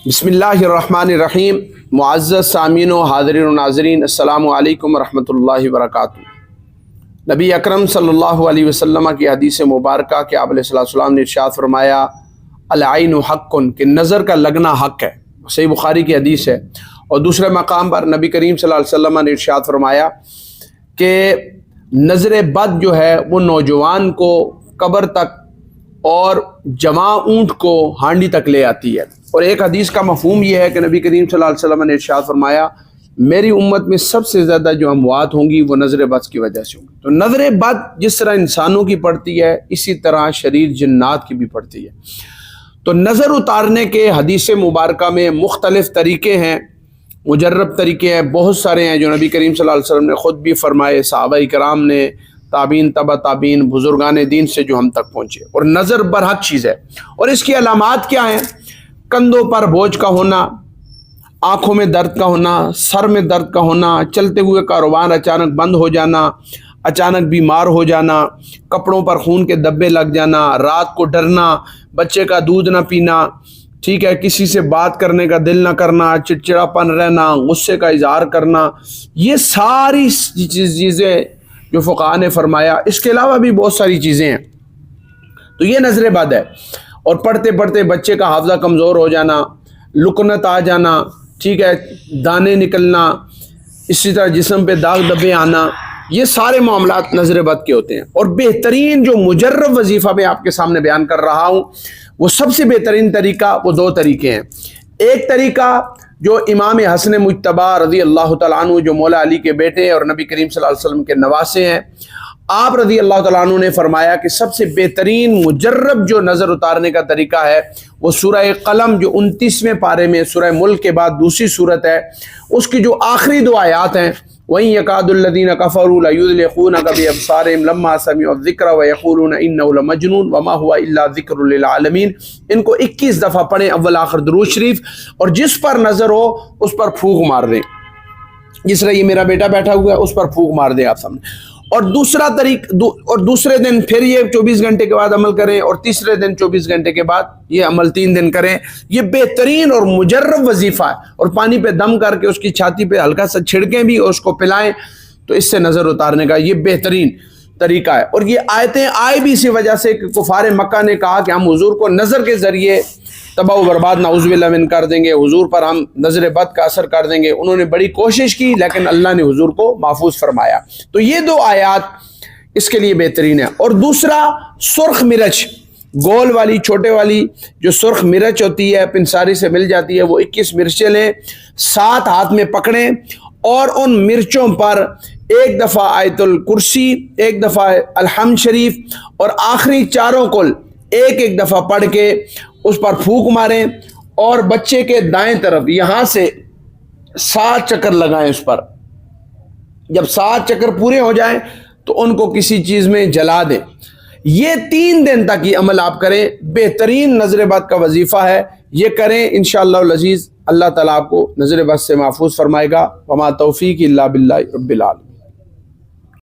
بسم اللہ الرحمن الرحیم۔ معزز سامعین و حاضرین و ناظرین، السلام علیکم ورحمۃ اللہ وبرکاتہ۔ نبی اکرم صلی اللہ علیہ وسلم کی حدیث مبارکہ کہ آپ علیہ السلام نے ارشاد فرمایا العین حق، کہ نظر کا لگنا حق ہے، صحیح بخاری کی حدیث ہے۔ اور دوسرے مقام پر نبی کریم صلی اللہ علیہ وسلم نے ارشاد فرمایا کہ نظر بد جو ہے وہ نوجوان کو قبر تک اور جواں اونٹ کو ہانڈی تک لے آتی ہے۔ اور ایک حدیث کا مفہوم یہ ہے کہ نبی کریم صلی اللہ علیہ وسلم نے ارشاد فرمایا میری امت میں سب سے زیادہ جو اموات ہوں گی وہ نظر بد کی وجہ سے ہوں گی۔ تو نظر بد جس طرح انسانوں کی پڑتی ہے اسی طرح شریر جنات کی بھی پڑتی ہے۔ تو نظر اتارنے کے حدیث مبارکہ میں مختلف طریقے ہیں، مجرب طریقے ہیں، بہت سارے ہیں جو نبی کریم صلی اللہ علیہ وسلم نے خود بھی فرمائے، صحابہ کرام نے، تابعین، تبع تابعین، بزرگان دین سے جو ہم تک پہنچے۔ اور نظر برحق چیز ہے، اور اس کی علامات کیا ہیں؟ کندھوں پر بوجھ کا ہونا، آنکھوں میں درد کا ہونا، سر میں درد کا ہونا، چلتے ہوئے کاروبار اچانک بند ہو جانا، اچانک بیمار ہو جانا، کپڑوں پر خون کے دھبے لگ جانا، رات کو ڈرنا، بچے کا دودھ نہ پینا، ٹھیک ہے، کسی سے بات کرنے کا دل نہ کرنا، چڑچڑاپن رہنا، غصے کا اظہار کرنا، یہ ساری چیزیں جو فقہاء نے فرمایا۔ اس کے علاوہ بھی بہت ساری چیزیں ہیں۔ تو یہ نظر بد ہے۔ اور پڑھتے پڑھتے بچے کا حافظہ کمزور ہو جانا، لکنت آ جانا، ٹھیک ہے، دانے نکلنا، اسی طرح جسم پہ داغ دھبے آنا، یہ سارے معاملات نظر بد کے ہوتے ہیں۔ اور بہترین جو مجرب وظیفہ میں آپ کے سامنے بیان کر رہا ہوں، وہ سب سے بہترین طریقہ، وہ دو طریقے ہیں۔ ایک طریقہ جو امام حسن مجتبی رضی اللہ تعالیٰ عنہ، جو مولا علی کے بیٹے ہیں اور نبی کریم صلی اللہ علیہ وسلم کے نواسے ہیں، آپ رضی اللہ تعالیٰ عنہ نے فرمایا کہ سب سے بہترین مجرب جو نظر اتارنے کا طریقہ ہے وہ سورہ قلم جو 29ویں پارے میں سورہ ملک کے بعد دوسری صورت ہے، اس کی جو آخری دو آیات ہیں، وَإِن يَكَادُ الَّذِينَ كَفَرُوا لَيُزْلِقُونَكَ بِأَبْصَارِهِمْ لَمَّا سَمِعُوا الذِّكْرَ وَيَقُولُونَ إِنَّهُ لَمَجْنُونٌ وَمَا هُوَ إِلَّا ذِكْرٌ لِّلْعَالَمِينَ۔ ان کو 21 دفعہ پڑھیں اول آخر درود شریف، اور جس پر نظر ہو اس پر پھونک مار دیں۔ جس طرح یہ میرا بیٹا بیٹھا ہوا ہے اس پر پھونک مار دیں آپ سامنے۔ اور دوسرا اور دوسرے دن پھر یہ 24 گھنٹے کے بعد عمل کریں، اور تیسرے دن 24 گھنٹے کے بعد یہ عمل 3 دن کریں۔ یہ بہترین اور مجرب وظیفہ ہے، اور پانی پہ دم کر کے اس کی چھاتی پہ ہلکا سا چھڑکیں بھی اور اس کو پلائیں، تو اس سے نظر اتارنے کا یہ بہترین طریقہ ہے۔ اور یہ آیتیں آئی بھی اسی وجہ سے کہ کفار مکہ نے کہا کہ ہم حضور کو نظر کے ذریعے تباہ و برباد نعوذ باللہ من کر دیں گے، حضور پر ہم نظر بد کا اثر کر دیں گے۔ انہوں نے بڑی کوشش کی لیکن اللہ نے حضور کو محفوظ فرمایا۔ تو یہ دو آیات اس کے لیے بہترین ہے۔ اور دوسرا سرخ مرچ، گول والی، چھوٹے والی جو سرخ مرچ ہوتی ہے، پنساری سے مل جاتی ہے، وہ 21 مرچیں لیں، 7 ہاتھ میں پکڑیں، اور ان مرچوں پر ایک دفعہ آیت الکرسی، ایک دفعہ الحمد شریف، اور آخری چاروں کل ایک دفعہ پڑھ کے اس پر پھونک ماریں، اور بچے کے دائیں طرف یہاں سے 7 چکر لگائیں اس پر۔ جب 7 چکر پورے ہو جائیں تو ان کو کسی چیز میں جلا دیں۔ یہ 3 دن تک یہ عمل آپ کریں، بہترین نظر بد کا وظیفہ ہے، یہ کریں انشاءاللہ العزیز، اللہ تعالیٰ آپ کو نظر بد سے محفوظ فرمائے گا۔ وما توفیق الا باللہ رب العالمین۔